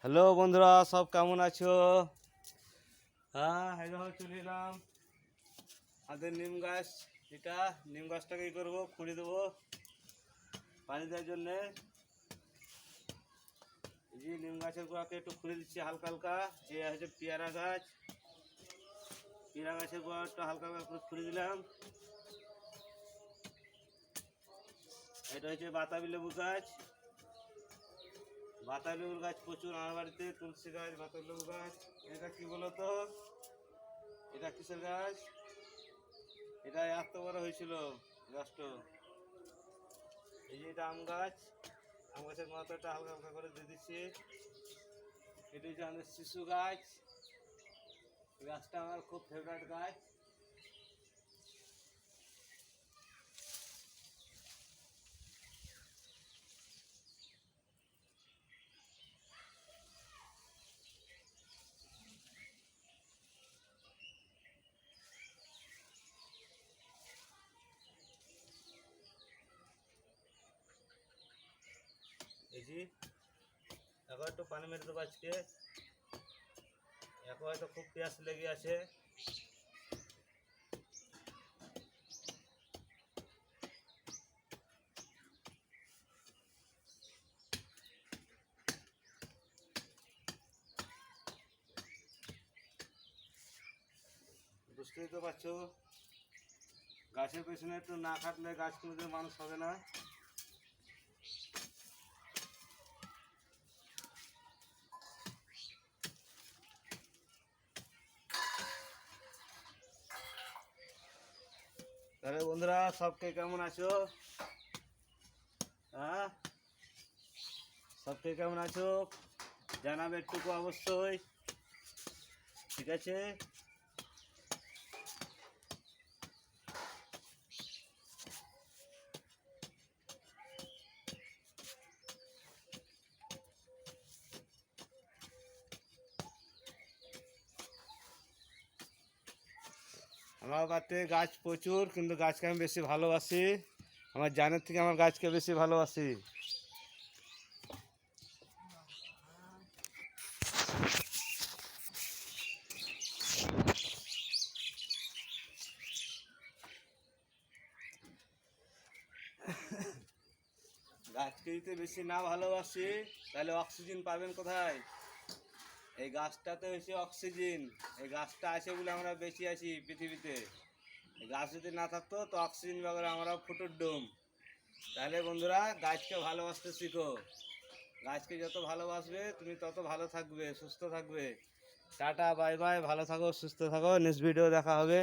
Hello বন্ধুরা, সব কেমন আছো? হ্যাঁ, হ্যালো, চলে এলাম। আমাদের নিম গাছ, এটা নিম গাছটাকে কী করবো, খুঁড়ে দেবো পানি দেওয়ার জন্যে। এই যে নিম গাছের গোড়াকে একটু খুঁড়ে দিচ্ছি হালকা হালকা। এই হচ্ছে পেয়ারা গাছ, পেয়ারা গাছের গোড়াটা হালকা হালকা করে খুঁড়ে দিলাম। এটা হচ্ছে বাতাবি লেবু গাছ, বাতাবি লেবুর গাছ প্রচুর আমার বাড়িতে। তুলসী গাছ, বাতাবি লেবু গাছ। এটা কি বলো তো, এটা কিসের গাছ? এটা এত বড় হয়েছিল গাছটা। এই যে এটা আম গাছ, আম গাছের মাথাটা হালকা হালকা করে দিয়ে দিচ্ছি। এটা হচ্ছে আমাদের শিশু গাছ, গাছটা আমার খুব ফেভারিট গাছ। এই যে এখন একটু পানি মেরে দেবো আজকে, এখন হয়তো খুব পেঁয়াজ লেগে আছে। বুঝতেই তো পারছো, গাছের পেছনে একটু না কাটলে গাছ কোনোদিন মানুষ হবে না। তাহলে বন্ধুরা, সবকে কেমন আছো? হ্যাঁ, সবকে কেমন আছো জানাবে একটুকু অবশ্যই, ঠিক আছে? আমার বাড়িতে গাছ প্রচুর, কিন্তু গাছকে আমি বেশি ভালোবাসি। আমার জানের থেকে আমার গাছকে বেশি ভালোবাসি। গাছকে যদি বেশি না ভালোবাসি তাহলে অক্সিজেন পাবেন কোথায়? এই গাছটাতে হচ্ছে অক্সিজেন। এই গাছটা আছে বলে আমরা বেঁচে আছি পৃথিবীতে। এই গাছ যদি না থাকতো তো অক্সিজেন বাগরে আমরা ফুটোর ডুম। তাহলে বন্ধুরা, গাছকে ভালোবাসতে শিখো। গাছকে যত ভালোবাসবে তুমি তত ভালো থাকবে, সুস্থ থাকবে। টাটা, বাই বাই, ভালো থাকো, সুস্থ থাকো। নেক্সট ভিডিও দেখা হবে।